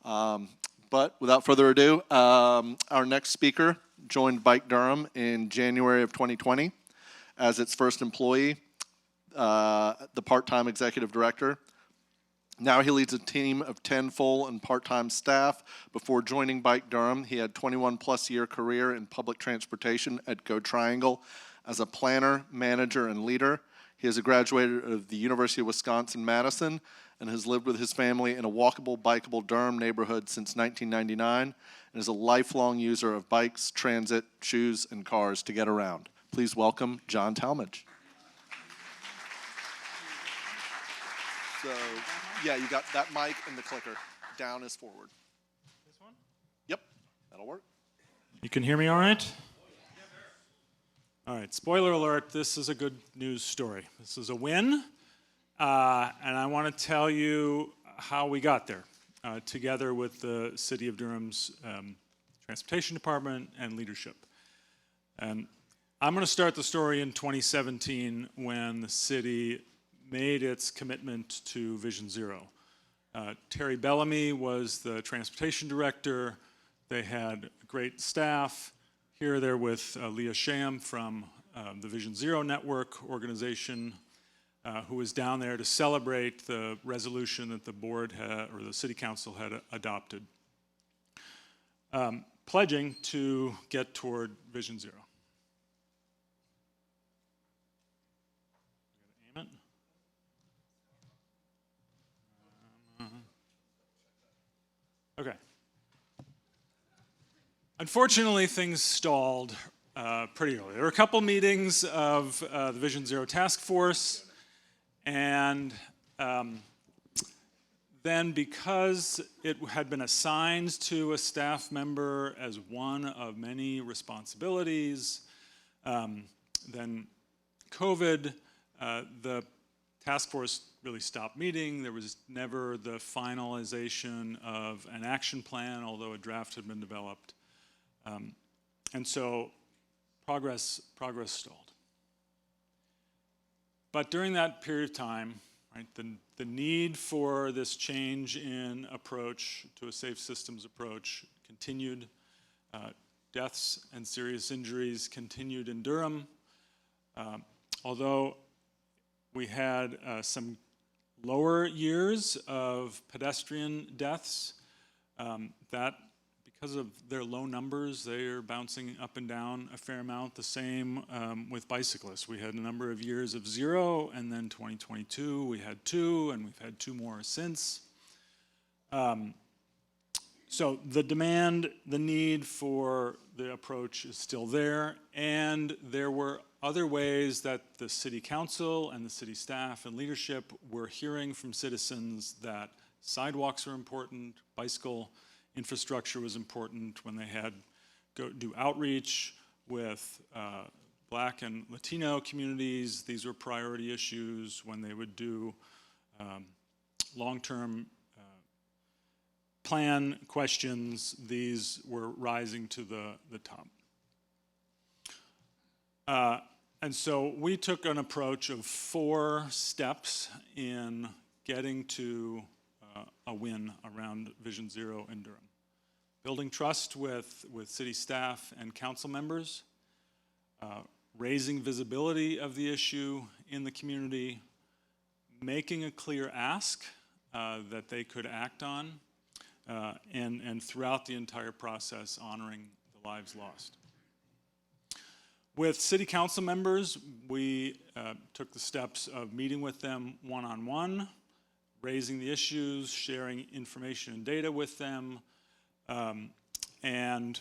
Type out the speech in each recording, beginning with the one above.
But without further ado, our next speaker joined Bike Durham in January of 2020 as its first employee, the part-time executive director. Now he leads a team of 10 full and part-time staff. Before joining Bike Durham, he had 21-plus year career in public transportation at Go Triangle as a planner, manager, and leader. He is a graduate of the University of Wisconsin-Madison and has lived with his family in a walkable, bikeable Durham neighborhood since 1999 and is a lifelong user of bikes, transit, shoes, and cars to get around. Please welcome John Tallmadge. So, yeah, you got that mic and the clicker. Down is forward. This one? Yep, that'll work. You can hear me all right? All right, spoiler alert, this is a good news story. This is a win, and I want to tell you how we got there, together with the City of Durham's Transportation Department and leadership. I'm going to start the story in 2017 when the city made its commitment to Vision Zero. Terry Bellamy was the transportation director. They had great staff. Here they're with Leah Sham from the Vision Zero Network organization, who was down there to celebrate the resolution that the board had, or the city council had adopted, pledging to get toward Vision Zero. Aim it. Okay. Unfortunately, things stalled pretty early. There were a couple meetings of the Vision Zero Task Force, and then because it had been assigned to a staff member as one of many responsibilities, then COVID, the task force really stopped meeting. There was never the finalization of an action plan, although a draft had been developed. And so progress stalled. But during that period of time, right, the need for this change in approach to a safe systems approach continued. Deaths and serious injuries continued in Durham. Although we had some lower years of pedestrian deaths, that because of their low numbers, they are bouncing up and down a fair amount. The same with bicyclists. We had a number of years of 0, and then 2022 we had 2, and we've had 2 more since. So the demand, the need for the approach is still there, and there were other ways that the city council and the city staff and leadership were hearing from citizens that sidewalks are important, bicycle infrastructure was important. When they had do outreach with Black and Latino communities, these were priority issues. When they would do long-term plan questions, these were rising to the top. And so we took an approach of 4 steps in getting to a win around Vision Zero in Durham. Building trust with city staff and council members, raising visibility of the issue in the community, making a clear ask that they could act on, and throughout the entire process, honoring the lives lost. With city council members, we took the steps of meeting with them one-on-one, raising the issues, sharing information and data with them, and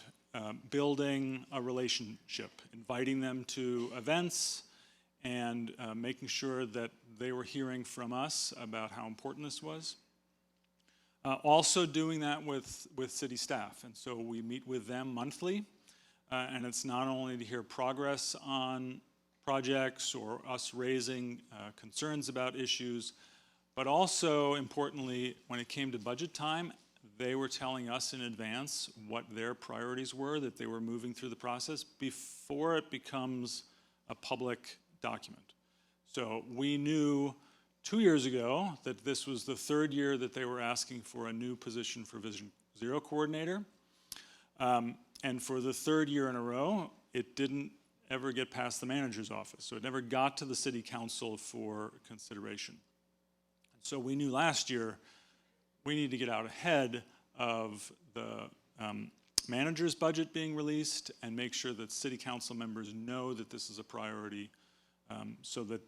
building a relationship, inviting them to events, and making sure that they were hearing from us about how important this was. Also doing that with city staff, and so we meet with them monthly, and it's not only to hear progress on projects or us raising concerns about issues, but also, importantly, when it came to budget time, they were telling us in advance what their priorities were, that they were moving through the process before it becomes a public document. So we knew 2 years ago that this was the third year that they were asking for a new position for Vision Zero coordinator. And for the third year in a row, it didn't ever get past the manager's office. So it never got to the city council for consideration. So we knew last year we need to get out ahead of the manager's budget being released and make sure that city council members know that this is a priority, so that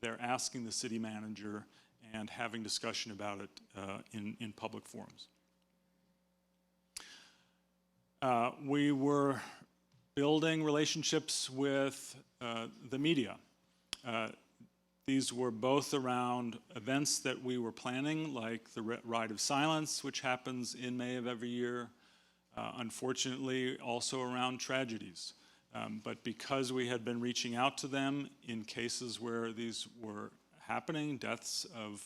they're asking the city manager and having discussion about it in public forums. We were building relationships with the media. These were both around events that we were planning, like the Ride of Silence, which happens in May of every year. Unfortunately, also around tragedies. But because we had been reaching out to them in cases where these were happening, deaths of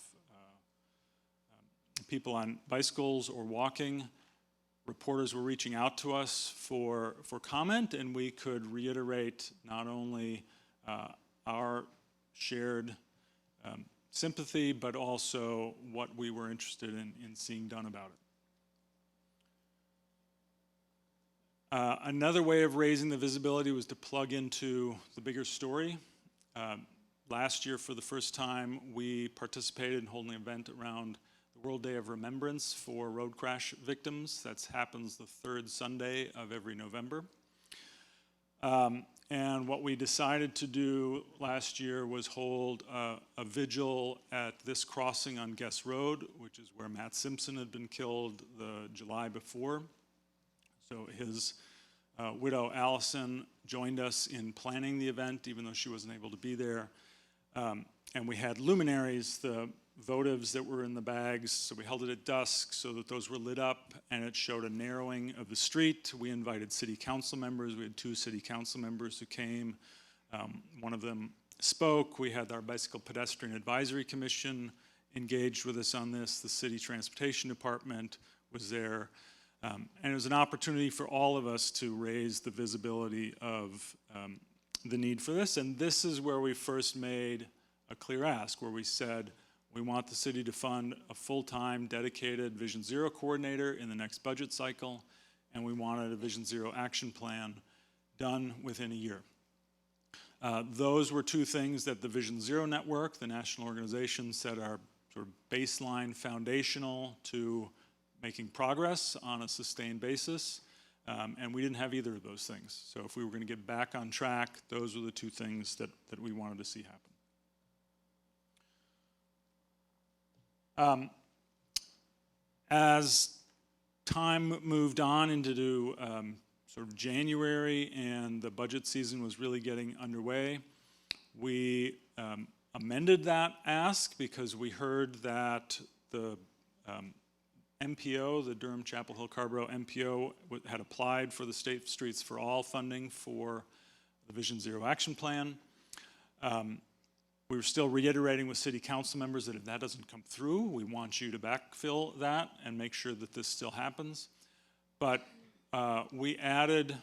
people on bicycles or walking, reporters were reaching out to us for comment, and we could reiterate not only our shared sympathy, but also what we were interested in seeing done about it. Another way of raising the visibility was to plug into the bigger story. Last year, for the first time, we participated in holding an event around the World Day of Remembrance for road crash victims. That happens the third Sunday of every November. And what we decided to do last year was hold a vigil at this crossing on Guest Road, which is where Matt Simpson had been killed the July before. So his widow, Allison, joined us in planning the event, even though she wasn't able to be there. And we had luminaries, the votives that were in the bags, so we held it at dusk so that those were lit up, and it showed a narrowing of the street. We invited city council members. We had 2 city council members who came. One of them spoke. We had our Bicycle Pedestrian Advisory Commission engaged with us on this. The city transportation department was there. And it was an opportunity for all of us to raise the visibility of the need for this. And this is where we first made a clear ask, where we said, we want the city to fund a full-time, dedicated Vision Zero coordinator in the next budget cycle, and we wanted a Vision Zero action plan done within a year. Those were 2 things that the Vision Zero Network, the national organization, said are sort of baseline, foundational to making progress on a sustained basis, and we didn't have either of those things. So if we were going to get back on track, those were the 2 things that we wanted to see happen. As time moved on into sort of January and the budget season was really getting underway, we amended that ask because we heard that the MPO, the Durham Chapel Hill Carborough MPO, had applied for the State Streets for All funding for the Vision Zero action plan. We were still reiterating with city council members that if that doesn't come through, we want you to backfill that and make sure that this still happens. But we added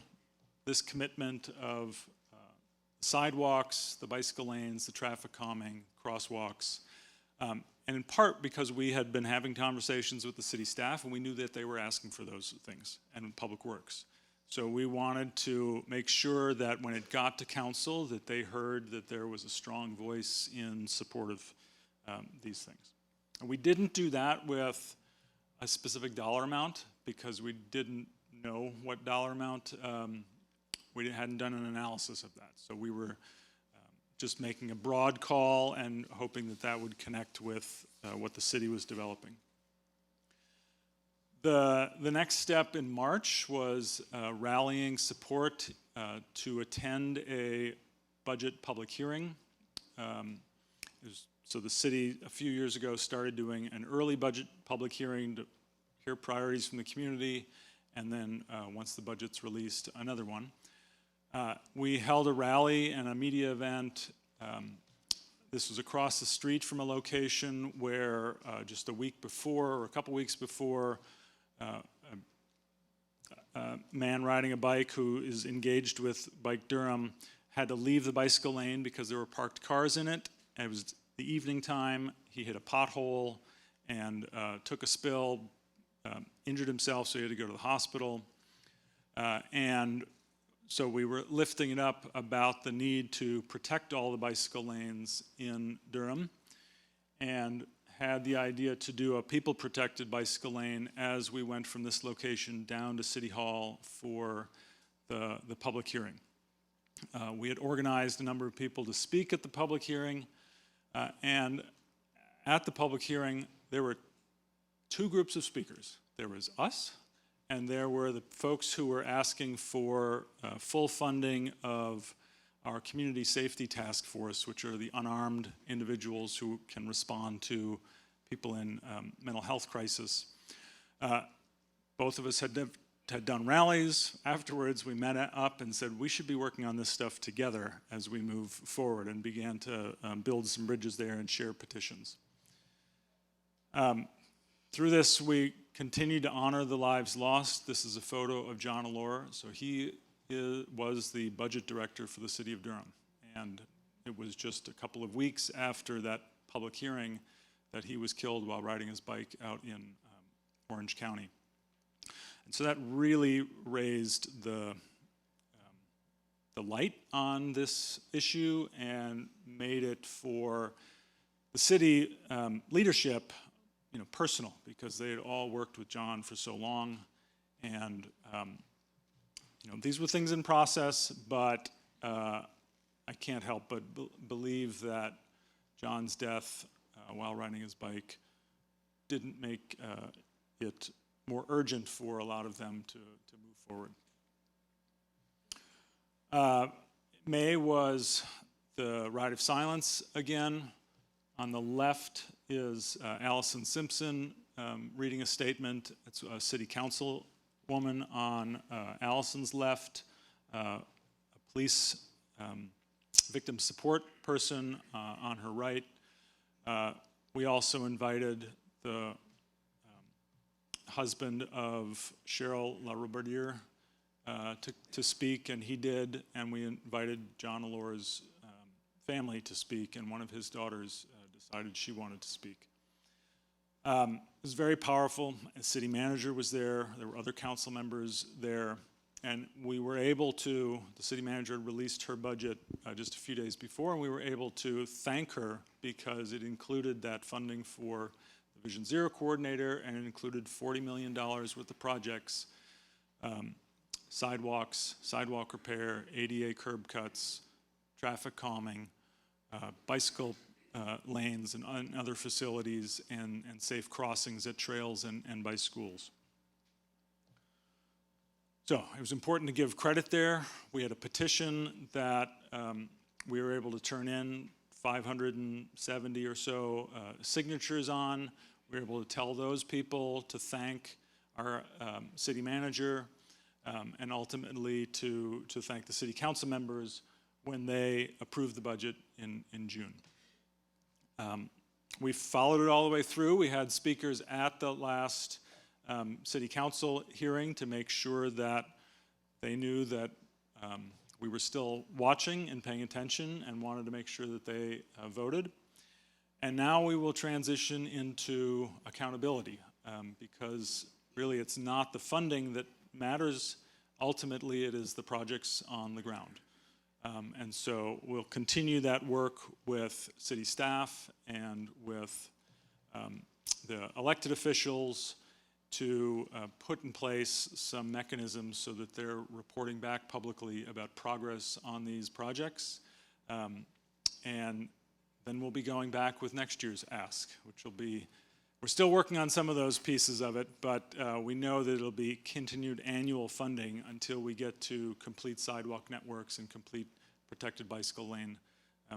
this commitment of sidewalks, the bicycle lanes, the traffic calming, crosswalks, and in part because we had been having conversations with the city staff and we knew that they were asking for those things, and Public Works. So we wanted to make sure that when it got to council that they heard that there was a strong voice in support of these things. And we didn't do that with a specific dollar amount because we didn't know what dollar amount. We hadn't done an analysis of that. So we were just making a broad call and hoping that that would connect with what the city was developing. The next step in March was rallying support to attend a budget public hearing. So the city, a few years ago, started doing an early budget public hearing to hear priorities from the community, and then once the budget's released, another one. We held a rally and a media event. This was across the street from a location where just a week before, or a couple weeks before, a man riding a bike who is engaged with Bike Durham had to leave the bicycle lane because there were parked cars in it. And it was the evening time. He hit a pothole and took a spill, injured himself, so he had to go to the hospital. And so we were lifting it up about the need to protect all the bicycle lanes in Durham, and had the idea to do a people-protected bicycle lane as we went from this location down to City Hall for the public hearing. We had organized a number of people to speak at the public hearing, and at the public hearing, there were two groups of speakers. There was us, and there were the folks who were asking for full funding of our Community Safety Task Force, which are the unarmed individuals who can respond to people in mental health crisis. Both of us had done rallies. Afterwards, we met up and said, we should be working on this stuff together as we move forward, and began to build some bridges there and share petitions. Through this, we continue to honor the lives lost. This is a photo of John Allure. So he was the budget director for the City of Durham. And it was just a couple of weeks after that public hearing that he was killed while riding his bike out in Orange County. And so that really raised the light on this issue and made it for the city leadership, personal, because they had all worked with John for so long, and these were things in process, but I can't help but believe that John's death while riding his bike didn't make it more urgent for a lot of them to move forward. May was the Ride of Silence again. On the left is Allison Simpson reading a statement. It's a city council woman on Allison's left, a police victim support person on her right. We also invited the husband of Cheryl LaRoberdier to speak, and he did, and we invited John Allure's family to speak, and one of his daughters decided she wanted to speak. It was very powerful. A city manager was there. There were other council members there. And we were able to, the city manager released her budget just a few days before, and we were able to thank her because it included that funding for the Vision Zero coordinator, and it included $40 million worth of projects, sidewalks, sidewalk repair, ADA curb cuts, traffic calming, bicycle lanes and other facilities, and safe crossings at trails and by schools. So it was important to give credit there. We had a petition that we were able to turn in 570 or so signatures on. We were able to tell those people to thank our city manager and ultimately to thank the city council members when they approved the budget in June. We followed it all the way through. We had speakers at the last city council hearing to make sure that they knew that we were still watching and paying attention and wanted to make sure that they voted. And now we will transition into accountability because really it's not the funding that matters. Ultimately, it is the projects on the ground. And so we'll continue that work with city staff and with the elected officials to put in place some mechanisms so that they're reporting back publicly about progress on these projects. And then we'll be going back with next year's ask, which will be, we're still working on some of those pieces of it, but we know that it'll be continued annual funding until we get to complete sidewalk networks and complete protected bicycle lane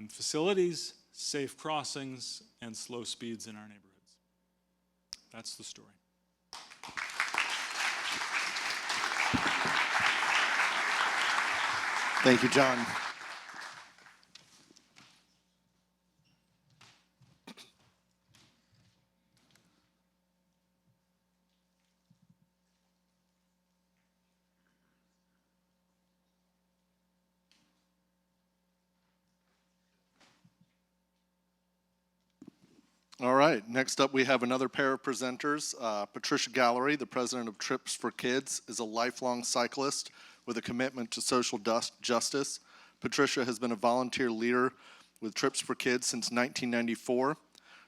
facilities, safe crossings, and slow speeds in our neighborhoods. That's the story. Thank you, John. All right, next up we have another pair of presenters. Patricia Gallery, the president of Trips for Kids, is a lifelong cyclist with a commitment to social justice. Patricia has been a volunteer leader with Trips for Kids since 1994.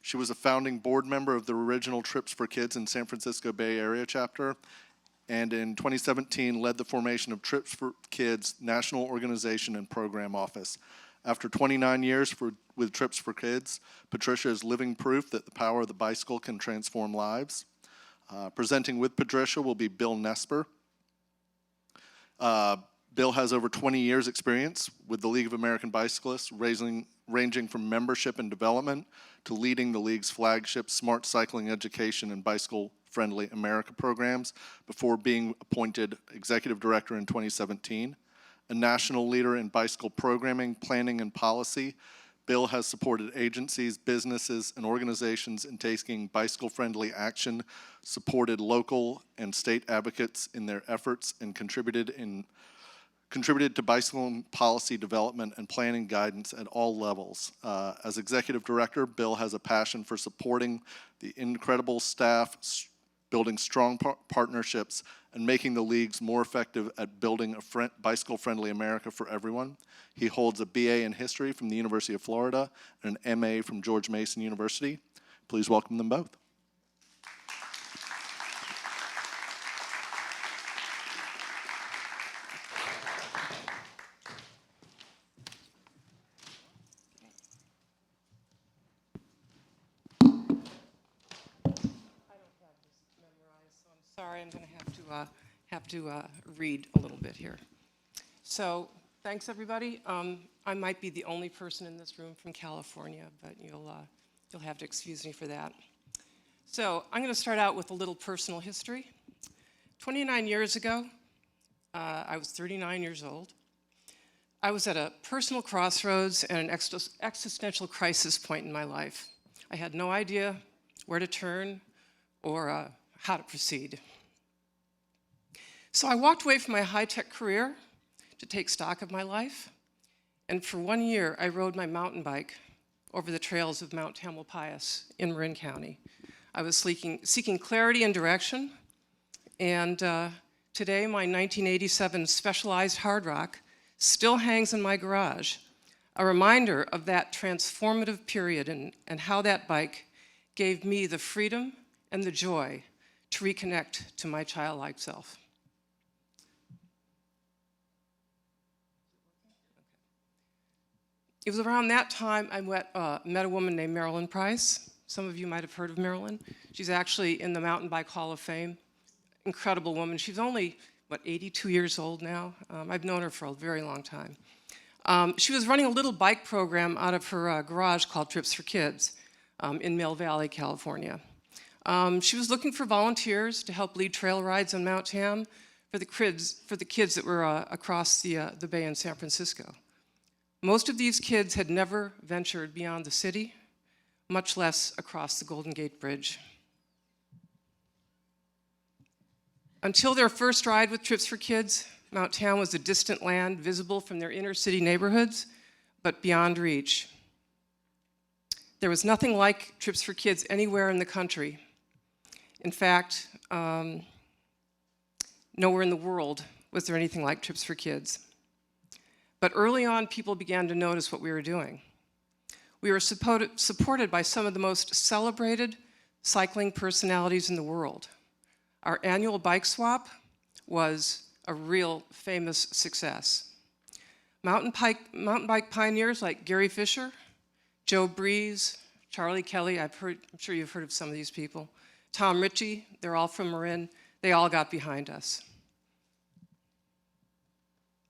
She was a founding board member of the original Trips for Kids in San Francisco Bay Area chapter, and in 2017 led the formation of Trips for Kids National Organization and Program Office. After 29 years with Trips for Kids, Patricia is living proof that the power of the bicycle can transform lives. Presenting with Patricia will be Bill Nesper. Bill has over 20 years experience with the League of American Bicyclists, ranging from membership and development to leading the League's flagship Smart Cycling Education and Bicycle-Friendly America programs before being appointed Executive Director in 2017. A national leader in bicycle programming, planning, and policy, Bill has supported agencies, businesses, and organizations in taking bicycle-friendly action, supported local and state advocates in their efforts, and contributed to bicycle policy development and planning guidance at all levels. As executive director, Bill has a passion for supporting the incredible staff, building strong partnerships, and making the leagues more effective at building a bicycle-friendly America for everyone. He holds a BA in history from the University of Florida and an MA from George Mason University. Please welcome them both. Sorry, I'm going to have to read a little bit here. So, thanks everybody. I might be the only person in this room from California, but you'll have to excuse me for that. So, I'm going to start out with a little personal history. 29 years ago, I was 39 years old. I was at a personal crossroads and an existential crisis point in my life. I had no idea where to turn or how to proceed. So I walked away from my high-tech career to take stock of my life, and for 1 year I rode my mountain bike over the trails of Mount Tamalpais in Marin County. I was seeking clarity and direction, and today my 1987 Specialized Hard Rock still hangs in my garage, a reminder of that transformative period and how that bike gave me the freedom and the joy to reconnect to my childlike self. It was around that time I met a woman named Marilyn Price. Some of you might have heard of Marilyn. She's actually in the Mountain Bike Hall of Fame. Incredible woman. She's only, 82 years old now? I've known her for a very long time. She was running a little bike program out of her garage called Trips for Kids in Mill Valley, California. She was looking for volunteers to help lead trail rides on Mount Tam for the kids that were across the bay in San Francisco. Most of these kids had never ventured beyond the city, much less across the Golden Gate Bridge. Until their first ride with Trips for Kids, Mount Tam was a distant land visible from their inner city neighborhoods, but beyond reach. There was nothing like Trips for Kids anywhere in the country. In fact, nowhere in the world was there anything like Trips for Kids. But early on, people began to notice what we were doing. We were supported by some of the most celebrated cycling personalities in the world. Our annual bike swap was a real famous success. Mountain bike pioneers like Gary Fisher, Joe Breeze, Charlie Kelly, I'm sure you've heard of some of these people, Tom Ritchie, they're all from Marin, they all got behind us.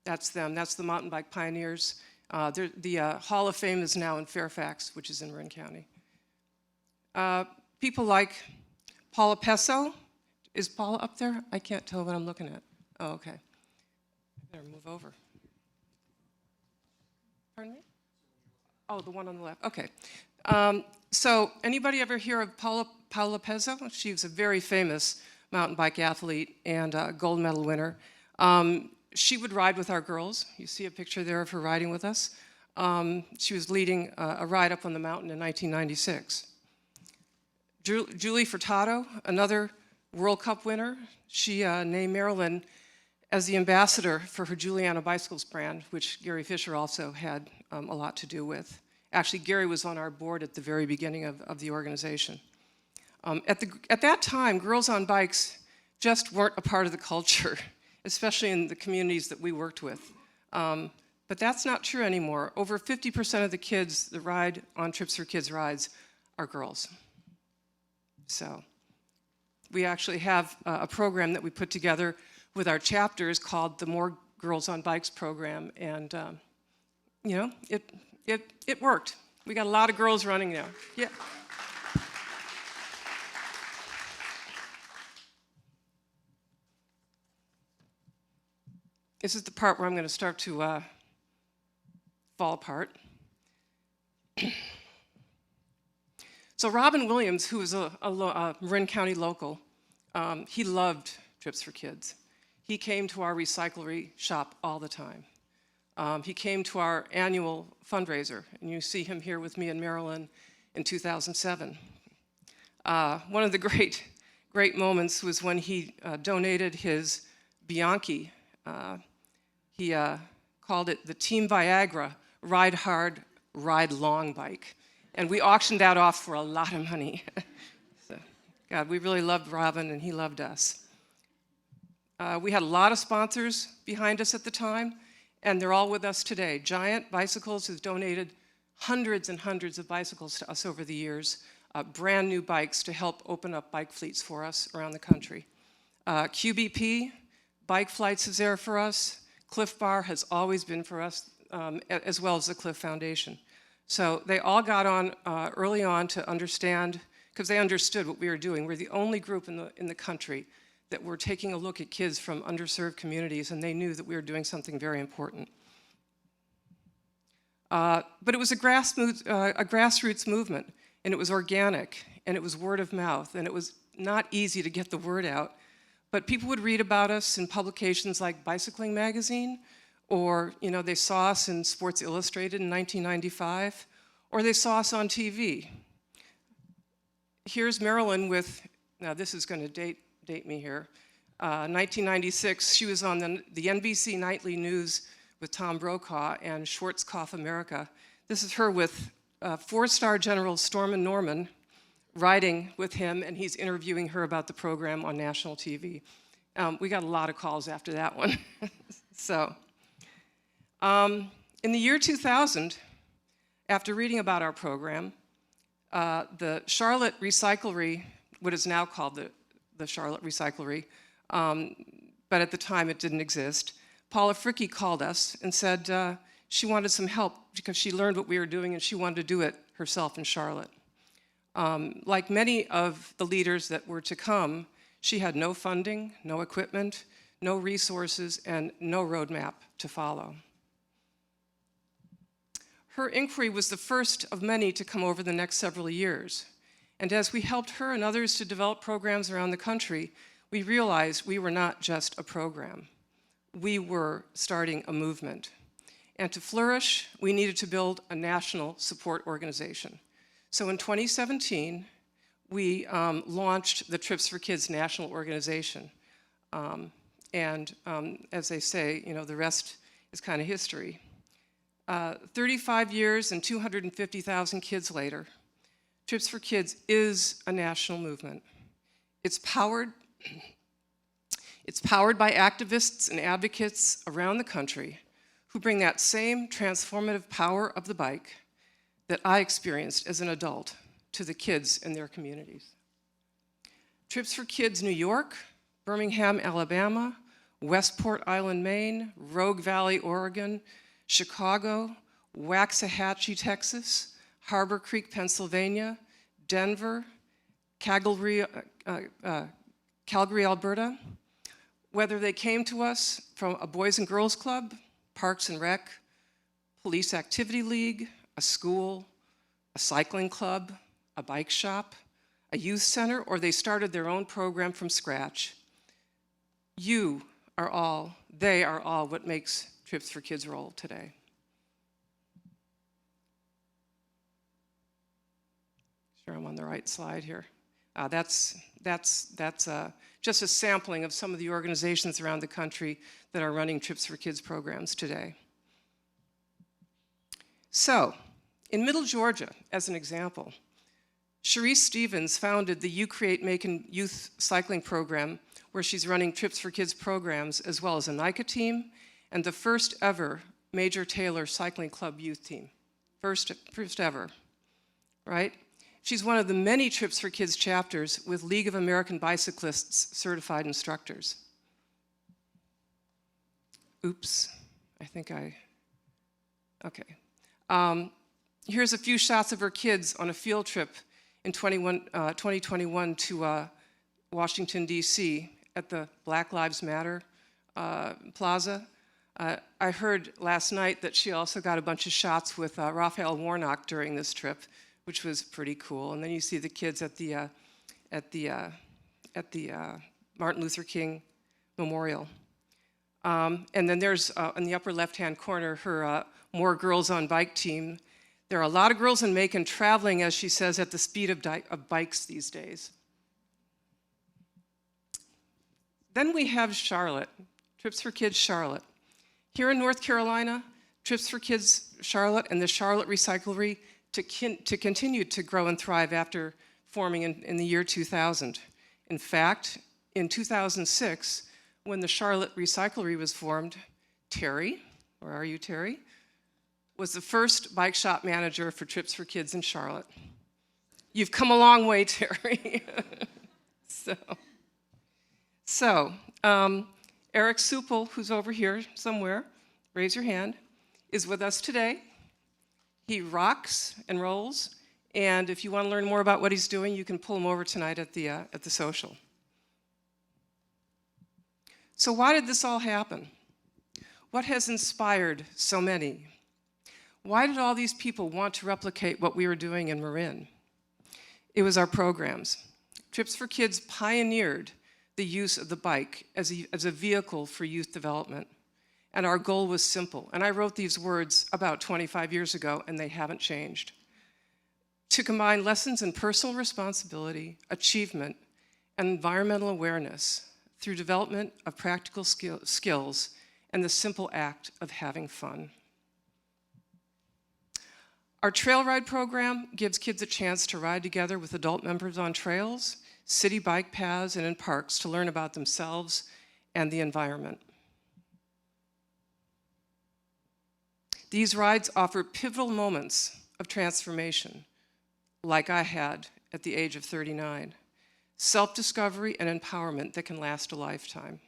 That's them, that's the mountain bike pioneers. The Hall of Fame is now in Fairfax, which is in Marin County. People like Paula Pesso. Is Paula up there? I can't tell what I'm looking at. Oh, okay. I better move over. Pardon me? Oh, the one on the left. Okay. So anybody ever hear of Paula Pesso? She was a very famous mountain bike athlete and a gold medal winner. She would ride with our girls. You see a picture there of her riding with us. She was leading a ride up on the mountain in 1996. Julie Furtado, another World Cup winner. She named Marilyn as the ambassador for her Juliana Bicycles brand, which Gary Fisher also had a lot to do with. Actually, Gary was on our board at the very beginning of the organization. At that time, girls on bikes just weren't a part of the culture, especially in the communities that we worked with. But that's not true anymore. Over 50% of the kids that ride on Trips for Kids rides are girls. So we actually have a program that we put together with our chapters called the More Girls on Bikes program, and you know, it worked. We got a lot of girls running now. Yeah. This is the part where I'm going to start to fall apart. So Robin Williams, who was a Marin County local, he loved Trips for Kids. He came to our recyclery shop all the time. He came to our annual fundraiser, and you see him here with me and Marilyn in 2007. One of the great moments was when he donated his Bianchi. He called it the Team Viagra Ride Hard, Ride Long bike. And we auctioned that off for a lot of money. So, God, we really loved Robin, and he loved us. We had a lot of sponsors behind us at the time, and they're all with us today. Giant Bicycles has donated hundreds and hundreds of bicycles to us over the years, brand new bikes to help open up bike fleets for us around the country. QBP, Bike Flights is there for us. Cliff Bar has always been for us, as well as the Cliff Foundation. So they all got on early on to understand, because they understood what we were doing. We're the only group in the country that were taking a look at kids from underserved communities, and they knew that we were doing something very important. But it was a grassroots movement, and it was organic, and it was word of mouth, and it was not easy to get the word out. But people would read about us in publications like Bicycling Magazine, or they saw us in Sports Illustrated in 1995, or they saw us on TV. Here's Marilyn with, now this is going to date me here, 1996. She was on the NBC Nightly News with Tom Brokaw and Schwarzkopf America. This is her with 4-star General Stormin Norman riding with him, and he's interviewing her about the program on national TV. We got a lot of calls after that one. So, in the year 2000, after reading about our program, the Charlotte Recyclery, what is now called the Charlotte Recyclery, but at the time it didn't exist, Paula Fricke called us and said she wanted some help because she learned what we were doing and she wanted to do it herself in Charlotte. Like many of the leaders that were to come, she had no funding, no equipment, no resources, and no roadmap to follow. Her inquiry was the first of many to come over the next several years. And as we helped her and others to develop programs around the country, we realized we were not just a program. We were starting a movement. And to flourish, we needed to build a national support organization. So in 2017, we launched the Trips for Kids National Organization. As they say, the rest is kind of history. 35 years and 250,000 kids later, Trips for Kids is a national movement. It's powered by activists and advocates around the country who bring that same transformative power of the bike that I experienced as an adult to the kids in their communities. Trips for Kids New York, Birmingham, Alabama, Westport Island, Maine, Rogue Valley, Oregon, Chicago, Waxahachie, Texas, Harbor Creek, Pennsylvania, Denver, Calgary, Alberta. Whether they came to us from a Boys and Girls Club, Parks and Rec, Police Activity League, a school, a cycling club, a bike shop, a youth center, or they started their own program from scratch. They are all what makes Trips for Kids roll today. Sure I'm on the right slide here. That's just a sampling of some of the organizations around the country that are running Trips for Kids programs today. So, in Middle Georgia, as an example, Cherise Stevens founded the You Create Macon Youth Cycling Program, where she's running Trips for Kids programs, as well as a NICA team, and the first ever Major Taylor Cycling Club youth team. First ever, right? She's one of the many Trips for Kids chapters with League of American Bicyclists certified instructors. Oops, okay. Here's a few shots of her kids on a field trip in 2021 to Washington, D.C. at the Black Lives Matter Plaza. I heard last night that she also got a bunch of shots with Raphael Warnock during this trip, which was pretty cool. And then you see the kids at the Martin Luther King Memorial. And then there's, in the upper left-hand corner, her More Girls on Bike team. There are a lot of girls in Macon traveling, as she says, at the speed of bikes these days. Then we have Charlotte, Trips for Kids Charlotte. Here in North Carolina, Trips for Kids Charlotte and the Charlotte Recyclery to continue to grow and thrive after forming in the year 2000. In fact, in 2006, when the Charlotte Recyclery was formed, Terry, where are you, Terry, was the first bike shop manager for Trips for Kids in Charlotte. You've come a long way, Terry. So, Eric Supel, who's over here somewhere, raise your hand, is with us today. He rocks and rolls, and if you want to learn more about what he's doing, you can pull him over tonight at the social. So why did this all happen? What has inspired so many? Why did all these people want to replicate what we were doing in Marin? It was our programs. Trips for Kids pioneered the use of the bike as a vehicle for youth development. And our goal was simple. And I wrote these words about 25 years ago, and they haven't changed. To combine lessons in personal responsibility, achievement, and environmental awareness through development of practical skills and the simple act of having fun. Our trail ride program gives kids a chance to ride together with adult members on trails, city bike paths, and in parks to learn about themselves and the environment. These rides offer pivotal moments of transformation, like I had at the age of 39. Self-discovery and empowerment that can last a lifetime.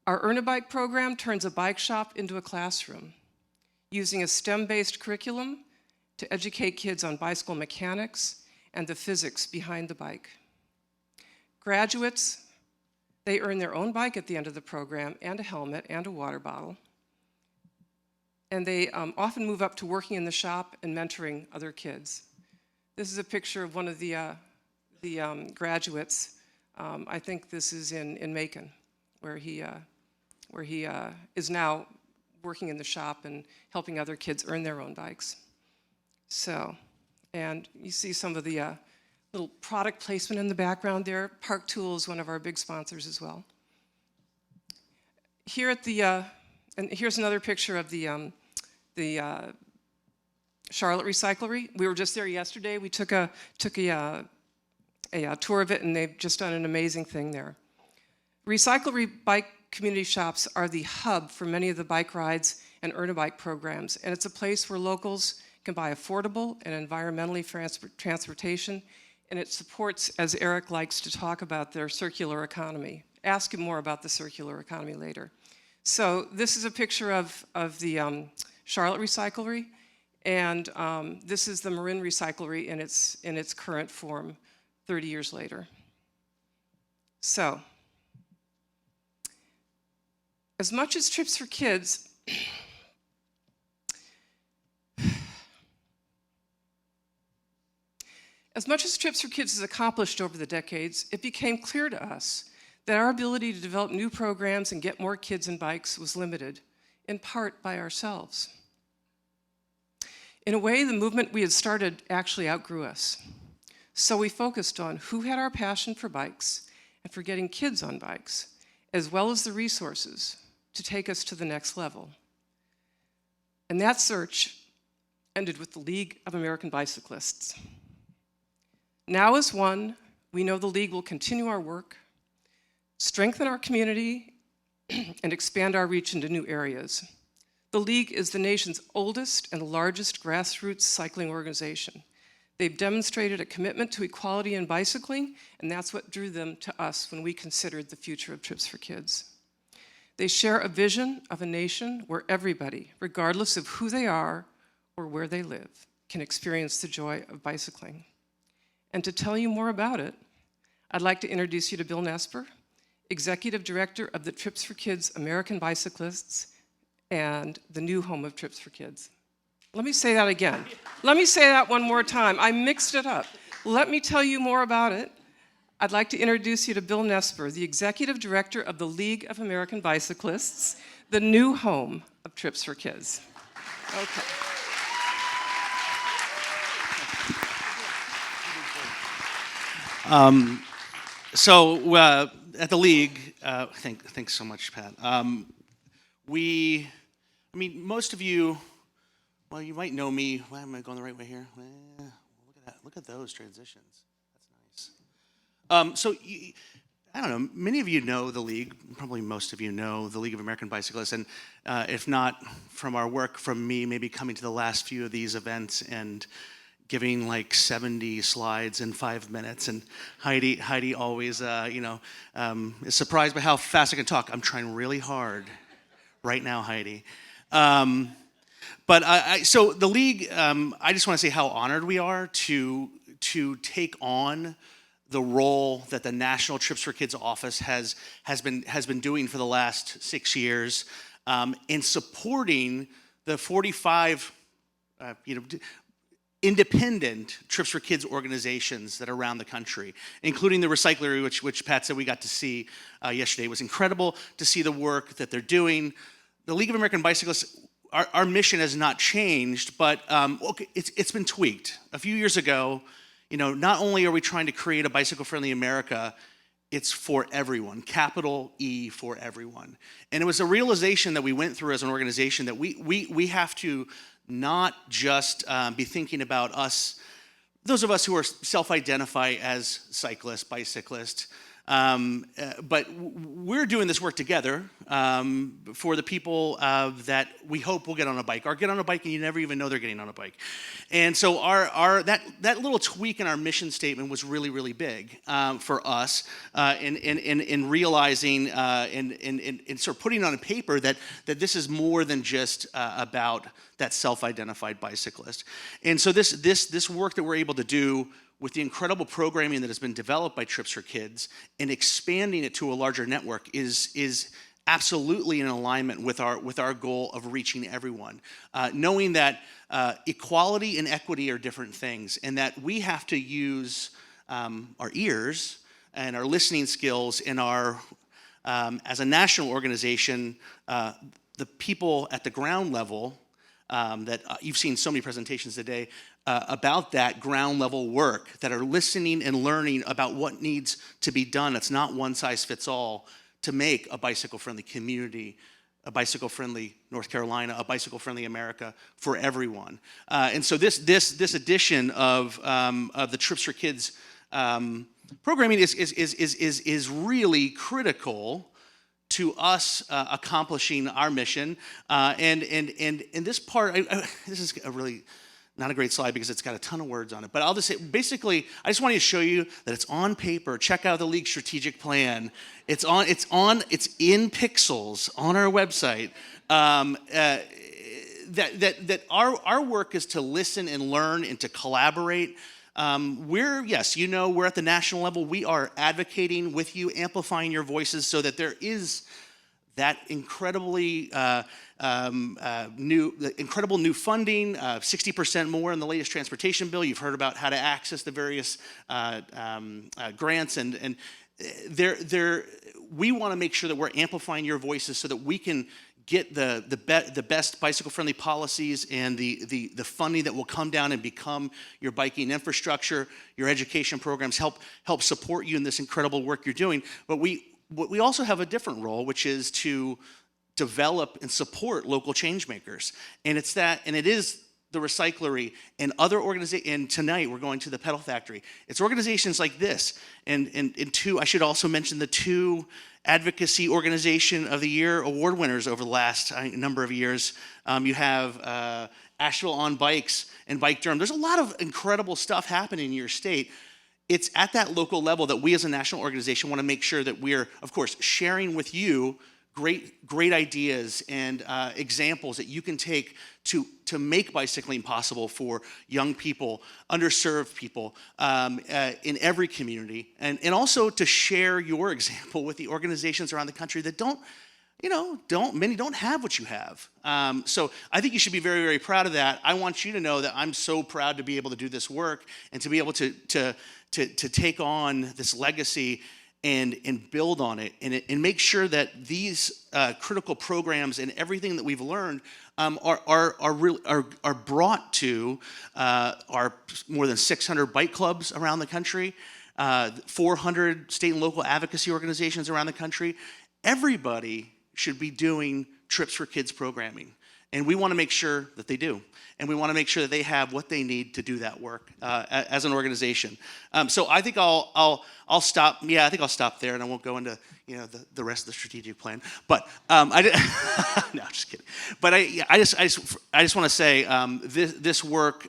Our Earn a Bike program turns a bike shop into a classroom, using a STEM-based curriculum to educate kids on bicycle mechanics and the physics behind the bike. Graduates, they earn their own bike at the end of the program and a helmet and a water bottle. And they often move up to working in the shop and mentoring other kids. This is a picture of one of the graduates. I think this is in Macon, where he is now working in the shop and helping other kids earn their own bikes. So, and you see some of the little product placement in the background there. Park Tool is one of our big sponsors as well. Here at the, and here's another picture of the Charlotte Recyclery. We were just there yesterday. We took a tour of it, and they've just done an amazing thing there. Recyclery bike community shops are the hub for many of the bike rides and Earn a Bike programs, and it's a place where locals can buy affordable and environmentally transportation, and it supports, as Eric likes to talk about, their circular economy. Ask him more about the circular economy later. So this is a picture of the Charlotte Recyclery, and this is the Marin Recyclery in its current form 30 years later. So, as much as Trips for Kids has accomplished over the decades, it became clear to us that our ability to develop new programs and get more kids and bikes was limited, in part by ourselves. In a way, the movement we had started actually outgrew us. So we focused on who had our passion for bikes and for getting kids on bikes, as well as the resources to take us to the next level. And that search ended with the League of American Bicyclists. Now as one, we know the League will continue our work, strengthen our community, and expand our reach into new areas. The League is the nation's oldest and largest grassroots cycling organization. They've demonstrated a commitment to equality in bicycling, and that's what drew them to us when we considered the future of Trips for Kids. They share a vision of a nation where everybody, regardless of who they are or where they live, can experience the joy of bicycling. And to tell you more about it, I'd like to introduce you to Bill Nesper, Executive Director of the Trips for Kids American Bicyclists and the new home of Trips for Kids. Let me say that again. Let me say that one more time. I mixed it up. Let me tell you more about it. I'd like to introduce you to Bill Nesper, the Executive Director of the League of American Bicyclists, the new home of Trips for Kids. Okay. At the League, thanks so much, Pat. Most of you, well, you might know me. Why am I going the right way here? Look at that. Look at those transitions. That's nice. I don't know. Many of you know the League. Probably most of you know the League of American Bicyclists. And if not from our work, from me, maybe coming to the last few of these events and giving like 70 slides in 5 minutes. And Heidi always, is surprised by how fast I can talk. I'm trying really hard right now, Heidi. So the League, I just want to say how honored we are to take on the role that the National Trips for Kids office has been doing for the last 6 years in supporting the 45 independent Trips for Kids organizations that are around the country, including the recyclery, which Pat said we got to see yesterday. It was incredible to see the work that they're doing. The League of American Bicyclists, our mission has not changed, but it's been tweaked. A few years ago, not only are we trying to create a bicycle-friendly America, it's for everyone, capital E for everyone. And it was a realization that we went through as an organization that we have to not just be thinking about us, those of us who are self-identify as cyclists, bicyclists, but we're doing this work together for the people that we hope will get on a bike, or get on a bike and you never even know they're getting on a bike. And so that little tweak in our mission statement was really, really big for us in realizing and sort of putting on a paper that this is more than just about that self-identified bicyclist. And so this work that we're able to do with the incredible programming that has been developed by Trips for Kids and expanding it to a larger network is absolutely in alignment with our goal of reaching everyone. Knowing that equality and equity are different things, and that we have to use our ears and our listening skills in our, as a national organization, the people at the ground level that you've seen so many presentations today about that ground level work, that are listening and learning about what needs to be done. It's not one size fits all to make a bicycle-friendly community, a bicycle-friendly North Carolina, a bicycle-friendly America for everyone. And so this edition of the Trips for Kids programming is really critical to us accomplishing our mission. And this part, this is a really not a great slide because it's got a ton of words on it. But I'll just say, basically, I just wanted to show you that it's on paper. Check out the League strategic plan. It's in pixels on our website. That our work is to listen and learn and to collaborate. We're at the national level. We are advocating with you, amplifying your voices so that there is that incredibly incredible new funding, 60% more in the latest transportation bill. You've heard about how to access the various grants, and we want to make sure that we're amplifying your voices so that we can get the best bicycle-friendly policies and the funding that will come down and become your biking infrastructure, your education programs, help support you in this incredible work you're doing. But we also have a different role, which is to develop and support local change makers. And it is the Recyclery and other organizations. And tonight we're going to the Pedal Factory. It's organizations like this, and I should also mention the 2 Advocacy Organization of the Year award winners over the last number of years. You have Asheville on Bikes and Bike Durham. There's a lot of incredible stuff happening in your state. It's at that local level that we as a national organization want to make sure that we're, of course, sharing with you great ideas and examples that you can take to make bicycling possible for young people, underserved people in every community, and also to share your example with the organizations around the country that many don't have what you have. So I think you should be very, very proud of that. I want you to know that I'm so proud to be able to do this work and to be able to take on this legacy and build on it and make sure that these critical programs and everything that we've learned are brought to our more than 600 bike clubs around the country, 400 state and local advocacy organizations around the country. Everybody should be doing Trips for Kids programming, and we want to make sure that they do. And we want to make sure that they have what they need to do that work as an organization. So I think I'll stop. Yeah, I think I'll stop there, and I won't go into the rest of the strategic plan. But no, I'm just kidding. But I just want to say this work.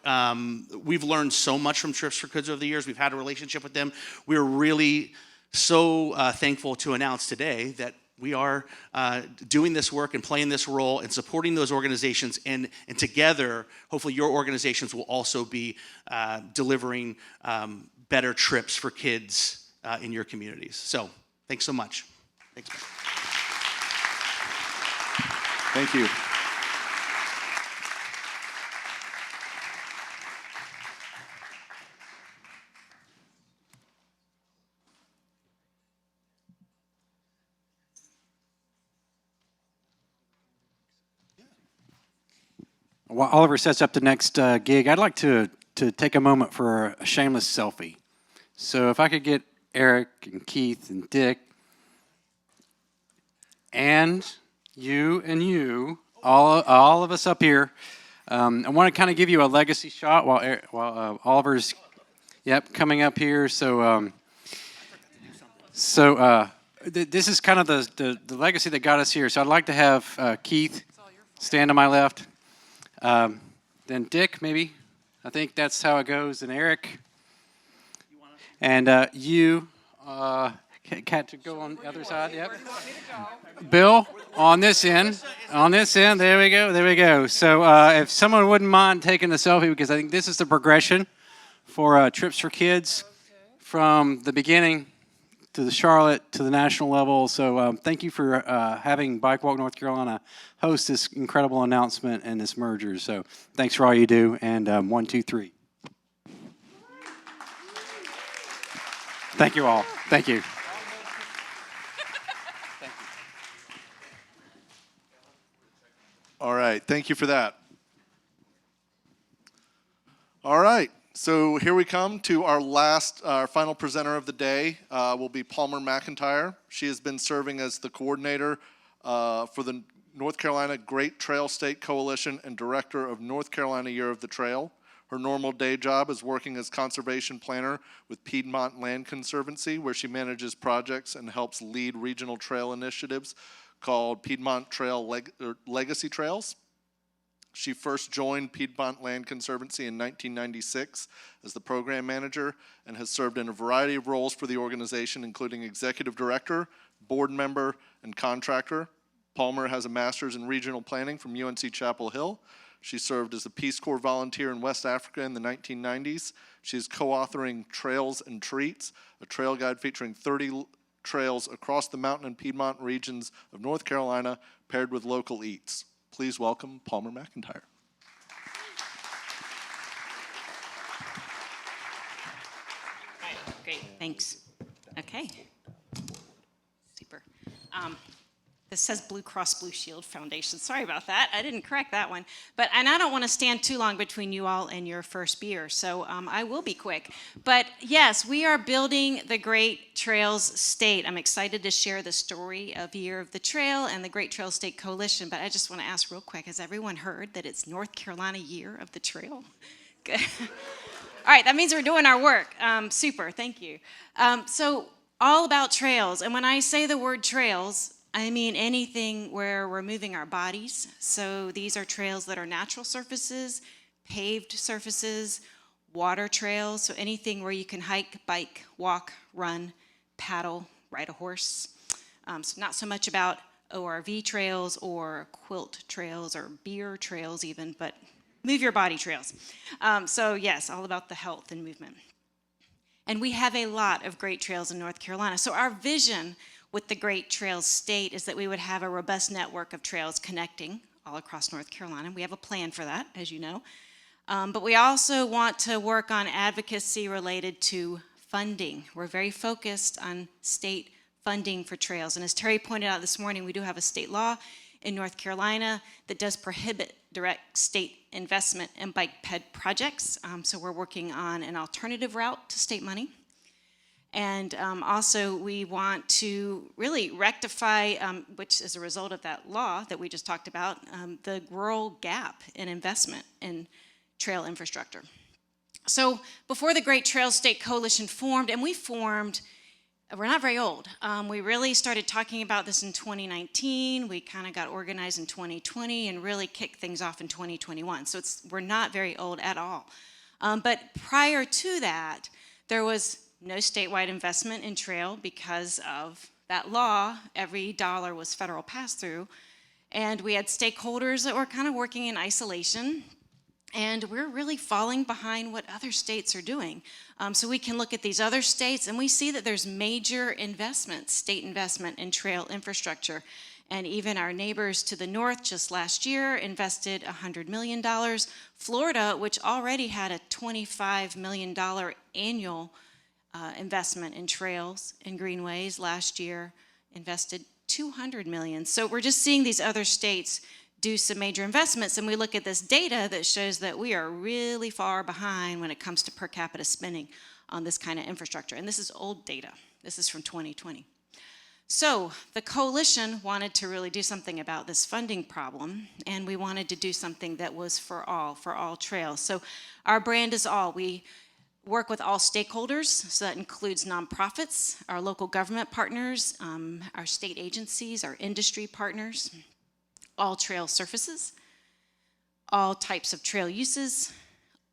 We've learned so much from Trips for Kids over the years. We've had a relationship with them. We're really so thankful to announce today that we are doing this work and playing this role and supporting those organizations, and together, hopefully your organizations will also be delivering better trips for kids in your communities. So thanks so much. Thanks. Thank you. While Oliver sets up the next gig, I'd like to take a moment for a shameless selfie. So if I could get Eric and Keith and Dick and you, all of us up here, I want to kind of give you a legacy shot while Oliver's coming up here. So this is kind of the legacy that got us here. So I'd like to have Keith stand to my left. Then Dick, maybe. I think that's how it goes. And Eric. And you. Cat to go on the other side. Yep. Bill, on this end. On this end. There we go. There we go. So if someone wouldn't mind taking the selfie, because I think this is the progression for Trips for Kids from the beginning to the Charlotte to the national level. So thank you for having Bike Walk North Carolina host this incredible announcement and this merger. So thanks for all you do. And 1, 2, 3. Thank you all. Thank you. All right, thank you for that. All right, so here we come to our final presenter of the day. Will be Palmer McIntyre. She has been serving as the coordinator for the North Carolina Great Trail State Coalition and director of North Carolina Year of the Trail. Her normal day job is working as conservation planner with Piedmont Land Conservancy, where she manages projects and helps lead regional trail initiatives called Piedmont Trail Legacy Trails. She first joined Piedmont Land Conservancy in 1996 as the program manager and has served in a variety of roles for the organization, including executive director, board member, and contractor. Palmer has a master's in regional planning from UNC Chapel Hill. She served as a Peace Corps volunteer in West Africa in the 1990s. She is co-authoring Trails and Treats, a trail guide featuring 30 trails across the mountain and Piedmont regions of North Carolina, paired with local eats. Please welcome Palmer McIntyre. Great, thanks. Okay, super. This says Blue Cross Blue Shield Foundation. Sorry about that. I didn't correct that one. And I don't want to stand too long between you all and your first beer, so I will be quick. But yes, we are building the Great Trails State. I'm excited to share the story of Year of the Trail and the Great Trails State Coalition, but I just want to ask real quick, has everyone heard that it's North Carolina Year of the Trail? Good. All right, that means we're doing our work. Super, thank you. So all about trails, and when I say the word trails, I mean anything where we're moving our bodies. So these are trails that are natural surfaces, paved surfaces, water trails, so anything where you can hike, bike, walk, run, paddle, ride a horse. So not so much about ORV trails or quilt trails or beer trails even, but move your body trails. So yes, all about the health and movement. And we have a lot of great trails in North Carolina. So our vision with the Great Trails State is that we would have a robust network of trails connecting all across North Carolina. We have a plan for that, as you know. But we also want to work on advocacy related to funding. We're very focused on state funding for trails. And as Terry pointed out this morning, we do have a state law in North Carolina that does prohibit direct state investment in bike ped projects. So we're working on an alternative route to state money. And also we want to really rectify, which is a result of that law that we just talked about, the rural gap in investment in trail infrastructure. So before the Great Trails State Coalition formed, and we're not very old. We really started talking about this in 2019. We kind of got organized in 2020 and really kicked things off in 2021. So we're not very old at all. But prior to that, there was no statewide investment in trail because of that law. Every dollar was federal pass-through. And we had stakeholders that were kind of working in isolation. And we're really falling behind what other states are doing. So we can look at these other states and we see that there's major investment, state investment in trail infrastructure. And even our neighbors to the north just last year invested $100 million. Florida, which already had a $25 million annual investment in trails and greenways last year, invested $200 million. So we're just seeing these other states do some major investments, and we look at this data that shows that we are really far behind when it comes to per capita spending on this kind of infrastructure. And this is old data. This is from 2020. So the coalition wanted to really do something about this funding problem, and we wanted to do something that was for all trails. So our brand is all. We work with all stakeholders, so that includes nonprofits, our local government partners, our state agencies, our industry partners, all trail surfaces, all types of trail uses,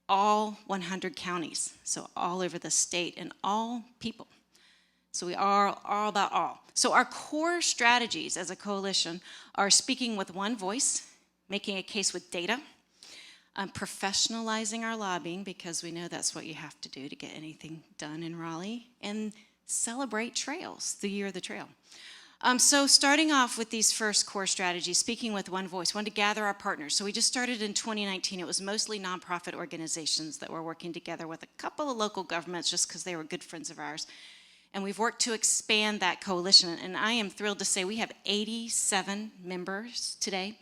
all 100 counties, so all over the state, and all people. So we are all about all. So our core strategies as a coalition are speaking with one voice, making a case with data, professionalizing our lobbying, because we know that's what you have to do to get anything done in Raleigh, and celebrate trails, the Year of the Trail. So starting off with these first core strategies, speaking with one voice, wanted to gather our partners. So we just started in 2019. It was mostly nonprofit organizations that were working together with a couple of local governments just because they were good friends of ours. And we've worked to expand that coalition. And I am thrilled to say we have 87 members today.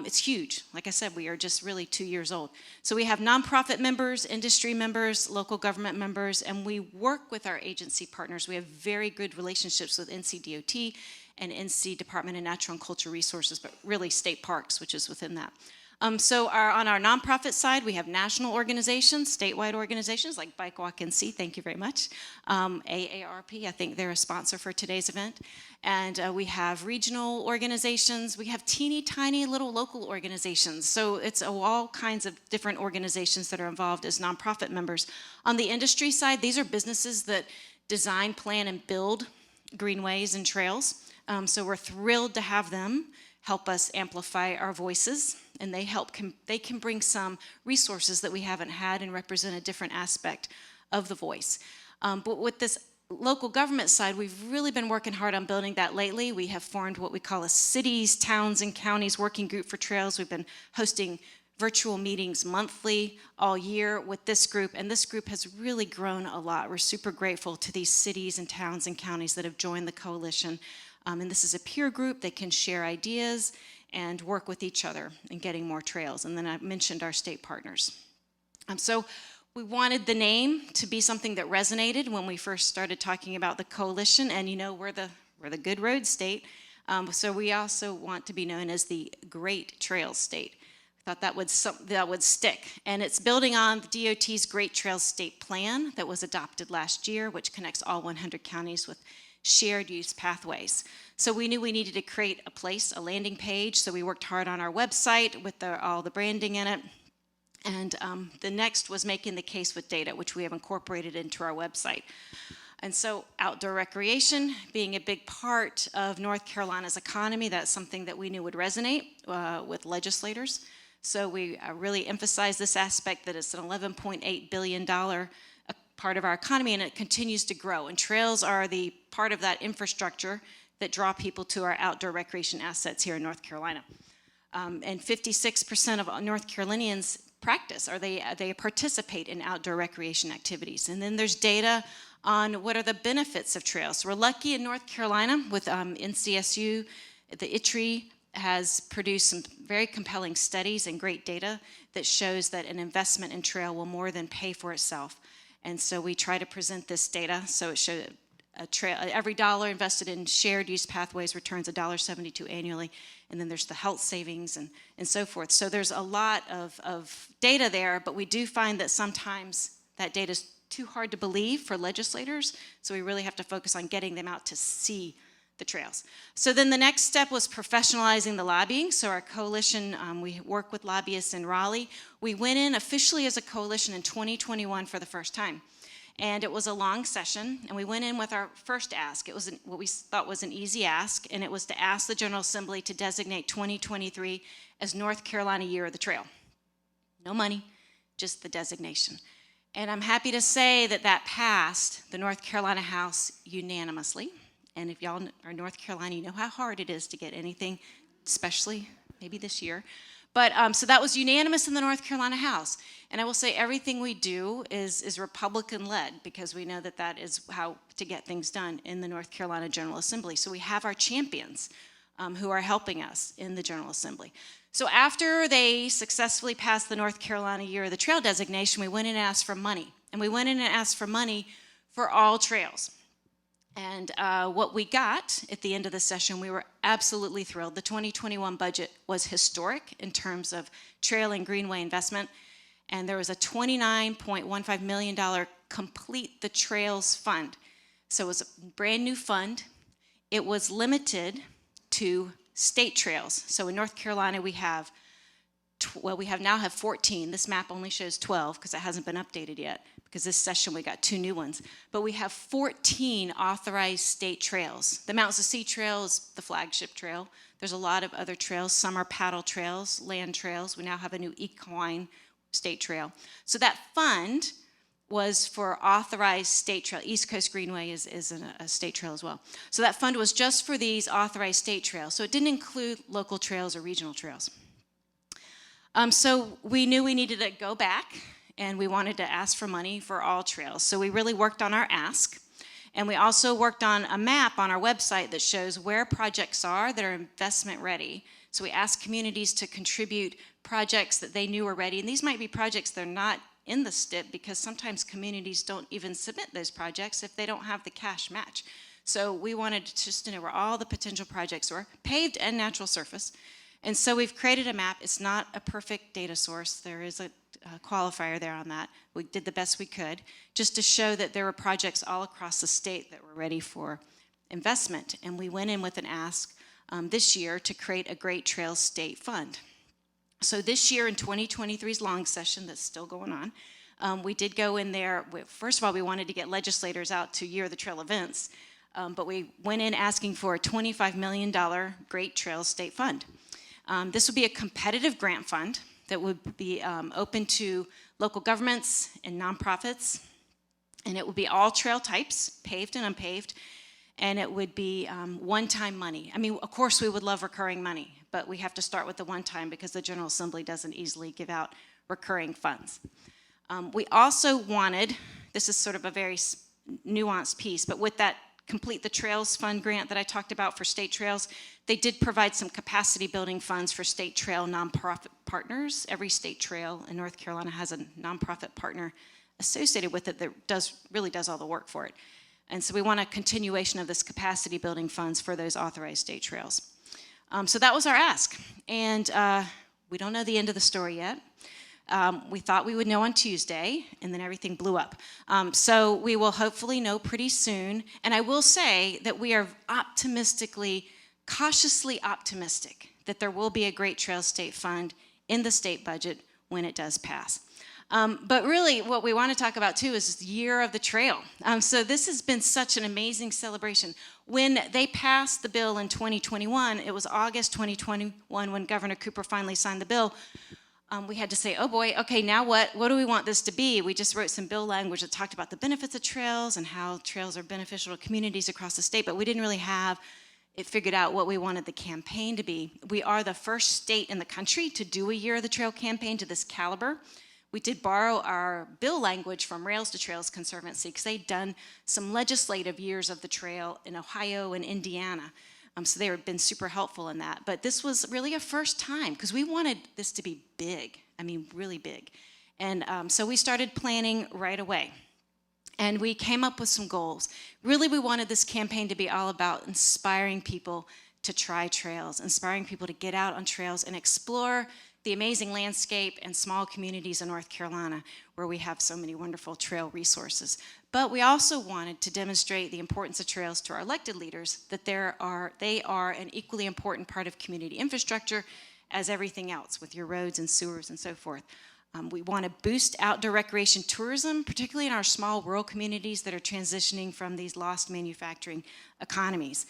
It's huge. Like I said, we are just really 2 years old. So we have nonprofit members, industry members, local government members, and we work with our agency partners. We have very good relationships with NCDOT and NC Department of Natural and Cultural Resources, but really state parks, which is within that. So on our nonprofit side, we have national organizations, statewide organizations like Bike, Walk, and See, thank you very much. AARP, I think they're a sponsor for today's event. And we have regional organizations. We have teeny tiny little local organizations. So it's all kinds of different organizations that are involved as nonprofit members. On the industry side, these are businesses that design, plan, and build greenways and trails. So we're thrilled to have them help us amplify our voices, and they can bring some resources that we haven't had and represent a different aspect of the voice. But with this local government side, we've really been working hard on building that lately. We have formed what we call a cities, towns, and counties working group for trails. We've been hosting virtual meetings monthly all year with this group, and this group has really grown a lot. We're super grateful to these cities and towns and counties that have joined the coalition. And this is a peer group that can share ideas and work with each other in getting more trails. And then I mentioned our state partners. So we wanted the name to be something that resonated when we first started talking about the coalition. And you know, we're the good road state. So we also want to be known as the Great Trails State. I thought that would stick. And it's building on the DOT's Great Trails State Plan that was adopted last year, which connects all 100 counties with shared use pathways. So we knew we needed to create a landing page. So we worked hard on our website with all the branding in it. And the next was making the case with data, which we have incorporated into our website. And so outdoor recreation being a big part of North Carolina's economy, that's something that we knew would resonate with legislators. So we really emphasize this aspect that it's an $11.8 billion part of our economy, and it continues to grow. And trails are the part of that infrastructure that draw people to our outdoor recreation assets here in North Carolina. And 56% of North Carolinians practice, or they participate in outdoor recreation activities. And then there's data on what are the benefits of trails. So we're lucky in North Carolina with NCSU, the ITRI has produced some very compelling studies and great data that shows that an investment in trail will more than pay for itself. And so we try to present this data. So it shows every dollar invested in shared use pathways returns $1.72 annually. And then there's the health savings and so forth. So there's a lot of data there, but we do find that sometimes that data is too hard to believe for legislators. So we really have to focus on getting them out to see the trails. So then the next step was professionalizing the lobbying. So our coalition, we work with lobbyists in Raleigh. We went in officially as a coalition in 2021 for the first time. And it was a long session, and we went in with our first ask. It was what we thought was an easy ask, and it was to ask the General Assembly to designate 2023 as North Carolina Year of the Trail. No money, just the designation. And I'm happy to say that that passed the North Carolina House unanimously. And if y'all are North Carolina, you know how hard it is to get anything, especially maybe this year. But so that was unanimous in the North Carolina House. And I will say everything we do is Republican-led, because we know that that is how to get things done in the North Carolina General Assembly. So we have our champions who are helping us in the General Assembly. So after they successfully passed the North Carolina Year of the Trail designation, we went in and asked for money. And we went in and asked for money for all trails. And what we got at the end of the session, we were absolutely thrilled. The 2021 budget was historic in terms of trail and greenway investment. And there was a $29.15 million Complete the Trails Fund. So it was a brand new fund. It was limited to state trails. So in North Carolina, we now have 14. This map only shows 12 because it hasn't been updated yet, because this session we got 2 new ones. But we have 14 authorized state trails. The Mountains to Sea Trail is the flagship trail. There's a lot of other trails. Some are paddle trails, land trails. We now have a new equine state trail. So that fund was for authorized state trail. East Coast Greenway is a state trail as well. So that fund was just for these authorized state trails. So it didn't include local trails or regional trails. So we knew we needed to go back, and we wanted to ask for money for all trails. So we really worked on our ask. And we also worked on a map on our website that shows where projects are that are investment ready. So we asked communities to contribute projects that they knew were ready. And these might be projects that are not in the STIP, because sometimes communities don't even submit those projects if they don't have the cash match. So we wanted to just know where all the potential projects were, paved and natural surface. And so we've created a map. It's not a perfect data source. There is a qualifier there on that. We did the best we could just to show that there were projects all across the state that were ready for investment. And we went in with an ask this year to create a Great Trails State Fund. So this year in 2023's long session that's still going on, we did go in there. First of all, we wanted to get legislators out to Year of the Trail events, but we went in asking for a $25 million Great Trails State Fund. This would be a competitive grant fund that would be open to local governments and nonprofits, and it would be all trail types, paved and unpaved, and it would be one-time money. I mean, of course, we would love recurring money, but we have to start with the one-time because the General Assembly doesn't easily give out recurring funds. We also wanted, this is sort of a very nuanced piece, but with that Complete the Trails Fund grant that I talked about for state trails. They did provide some capacity building funds for state trail nonprofit partners. Every state trail in North Carolina has a nonprofit partner associated with it that really does all the work for it. And so we want a continuation of this capacity building funds for those authorized state trails. So that was our ask. And we don't know the end of the story yet. We thought we would know on Tuesday, and then everything blew up. So we will hopefully know pretty soon. And I will say that we are cautiously optimistic that there will be a Great Trails State Fund in the state budget when it does pass. But really, what we want to talk about, too, is the Year of the Trail. So this has been such an amazing celebration. When they passed the bill in 2021, it was August 2021 when Governor Cooper finally signed the bill. We had to say, oh boy, okay, now what do we want this to be? We just wrote some bill language that talked about the benefits of trails and how trails are beneficial to communities across the state, but we didn't really have it figured out what we wanted the campaign to be. We are the first state in the country to do a Year of the Trail campaign to this caliber. We did borrow our bill language from Rails to Trails Conservancy because they'd done some legislative years of the trail in Ohio and Indiana. So they have been super helpful in that. But this was really a first time because we wanted this to be big. I mean, really big. And so we started planning right away. And we came up with some goals. Really, we wanted this campaign to be all about inspiring people to try trails, inspiring people to get out on trails and explore the amazing landscape and small communities in North Carolina where we have so many wonderful trail resources. But we also wanted to demonstrate the importance of trails to our elected leaders, that they are an equally important part of community infrastructure as everything else with your roads and sewers and so forth. We want to boost outdoor recreation tourism, particularly in our small rural communities that are transitioning from these lost manufacturing economies.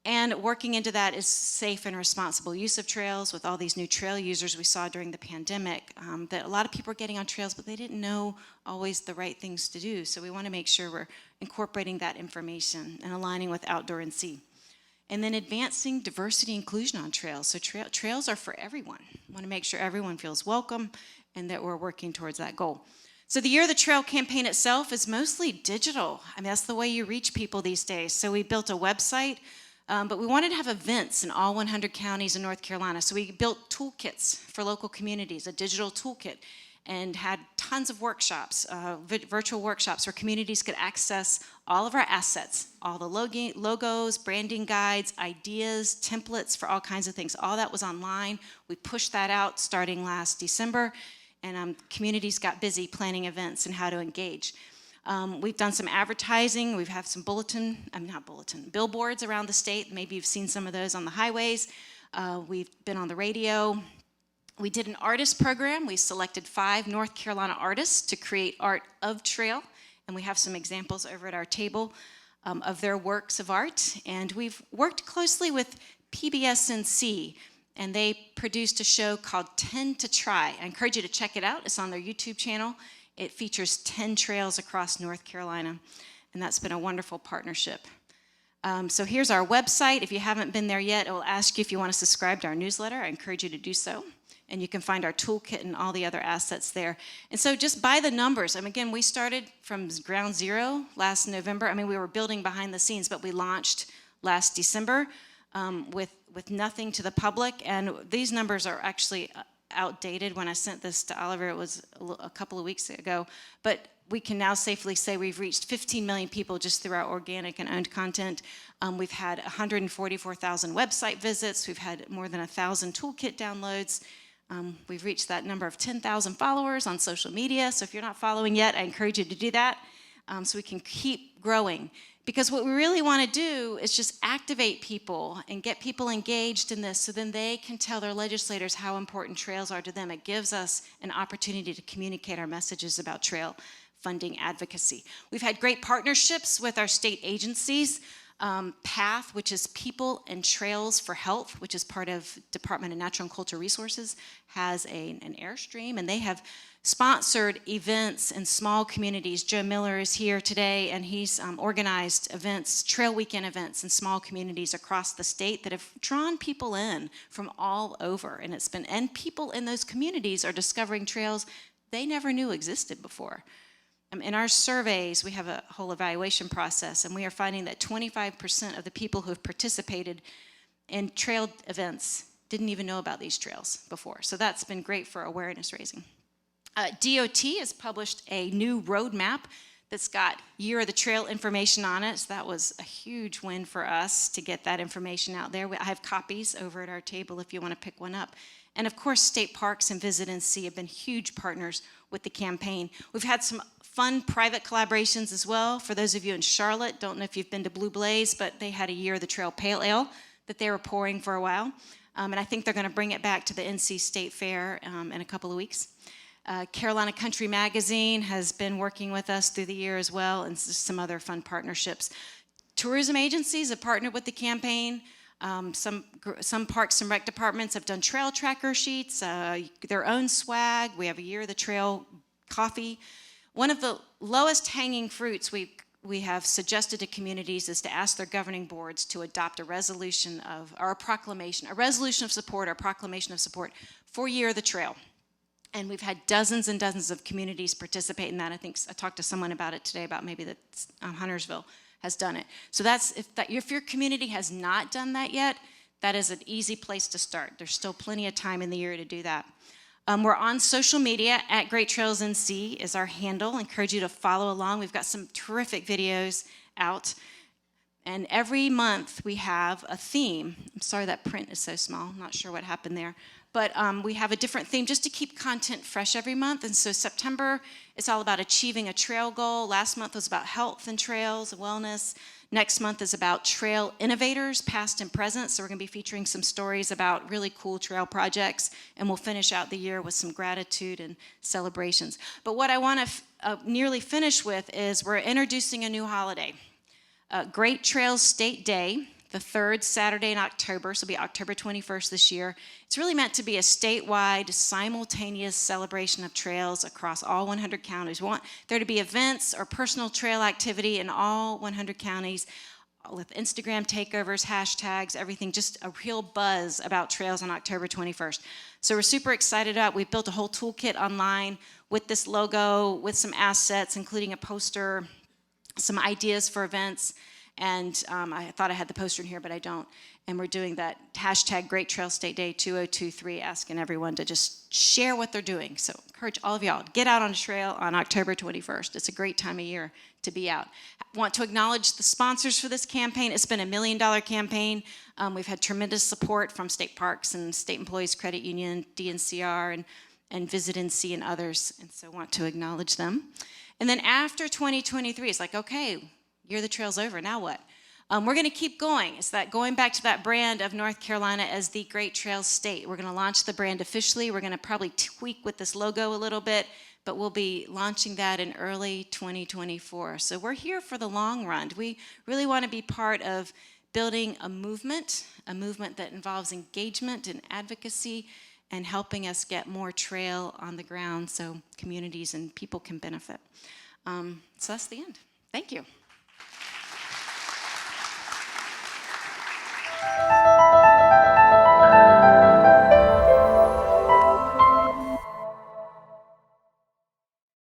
And working into that is safe and responsible use of trails with all these new trail users we saw during the pandemic, that a lot of people are getting on trails, but they didn't know always the right things to do. So we want to make sure we're incorporating that information and aligning with Outdoor and Sea. And then advancing diversity inclusion on trails. So trails are for everyone. We want to make sure everyone feels welcome and that we're working towards that goal. So the Year of the Trail campaign itself is mostly digital. I mean, that's the way you reach people these days. So we built a website. But we wanted to have events in all 100 counties in North Carolina. So we built toolkits for local communities, a digital toolkit, and had tons of workshops, virtual workshops where communities could access all of our assets, all the logos, branding guides, ideas, templates for all kinds of things. All that was online. We pushed that out starting last December, and communities got busy planning events and how to engage. We've done some advertising. We have some billboards around the state. Maybe you've seen some of those on the highways. We've been on the radio. We did an artist program. We selected 5 North Carolina artists to create art of trail, and we have some examples over at our table of their works of art. And we've worked closely with PBS&C, and they produced a show called 10 to Try. I encourage you to check it out. It's on their YouTube channel. It features 10 trails across North Carolina, and that's been a wonderful partnership. So here's our website. If you haven't been there yet, it will ask you if you want to subscribe to our newsletter. I encourage you to do so. And you can find our toolkit and all the other assets there. And so just by the numbers, again, we started from ground zero last November. We were building behind the scenes, but we launched last December with nothing to the public. And these numbers are actually outdated. When I sent this to Oliver, it was a couple of weeks ago, but we can now safely say we've reached 15 million people just through our organic and owned content. We've had 144,000 website visits. We've had more than 1,000 toolkit downloads. We've reached that number of 10,000 followers on social media. So if you're not following yet, I encourage you to do that so we can keep growing. Because what we really want to do is just activate people and get people engaged in this so then they can tell their legislators how important trails are to them. It gives us an opportunity to communicate our messages about trail funding advocacy. We've had great partnerships with our state agencies. PATH, which is People and Trails for Health, which is part of Department of Natural and Cultural Resources, has an Airstream, and they have sponsored events in small communities. Joe Miller is here today, and he's organized events, trail weekend events in small communities across the state that have drawn people in from all over. And people in those communities are discovering trails they never knew existed before. In our surveys, we have a whole evaluation process, and we are finding that 25% of the people who have participated in trail events didn't even know about these trails before. So that's been great for awareness raising. DOT has published a new roadmap that's got Year of the Trail information on it. So that was a huge win for us to get that information out there. I have copies over at our table if you want to pick one up. And of course, state parks and Visit and See have been huge partners with the campaign. We've had some fun private collaborations as well. For those of you in Charlotte, don't know if you've been to Blue Blaze, but they had a Year of the Trail Pale Ale that they were pouring for a while. And I think they're going to bring it back to the NC State Fair in a couple of weeks. Carolina Country Magazine has been working with us through the year as well, and some other fun partnerships. Tourism agencies have partnered with the campaign. Some parks and rec departments have done trail tracker sheets, their own swag. We have a Year of the Trail coffee. One of the lowest hanging fruits we have suggested to communities is to ask their governing boards to adopt a resolution of, or a proclamation, a resolution of support or a proclamation of support for Year of the Trail. And we've had dozens and dozens of communities participate in that. I think I talked to someone about it today, about maybe that Huntersville has done it. So if your community has not done that yet, that is an easy place to start. There's still plenty of time in the year to do that. We're on social media at Great Trails NC is our handle. I encourage you to follow along. We've got some terrific videos out. And every month we have a theme. I'm sorry that print is so small. I'm not sure what happened there. But we have a different theme just to keep content fresh every month. And so September is all about achieving a trail goal. Last month was about health and trails and wellness. Next month is about trail innovators, past and present. So we're going to be featuring some stories about really cool trail projects. And we'll finish out the year with some gratitude and celebrations. But what I want to nearly finish with is we're introducing a new holiday. Great Trails State Day, the third Saturday in October, so it'll be October 21st this year. It's really meant to be a statewide, simultaneous celebration of trails across all 100 counties. We want there to be events or personal trail activity in all 100 counties with Instagram takeovers, hashtags, everything, just a real buzz about trails on October 21st. So we're super excited about it. We've built a whole toolkit online with this logo, with some assets, including a poster, some ideas for events. And I thought I had the poster in here, but I don't. And we're doing that hashtag Great Trail State Day 2023, asking everyone to just share what they're doing. So encourage all of y'all, get out on a trail on October 21st. It's a great time of year to be out. I want to acknowledge the sponsors for this campaign. It's been $1 million campaign. We've had tremendous support from state parks and State Employees Credit Union, DNCR, and Visit NC and others. And so I want to acknowledge them. And then after 2023, it's like, okay, Year of the Trail's over, now what? We're going to keep going. It's that going back to that brand of North Carolina as the Great Trails State. We're going to launch the brand officially. We're going to probably tweak with this logo a little bit, but we'll be launching that in early 2024. So we're here for the long run. We really want to be part of building a movement that involves engagement and advocacy and helping us get more trail on the ground so communities and people can benefit. So that's the end. Thank you.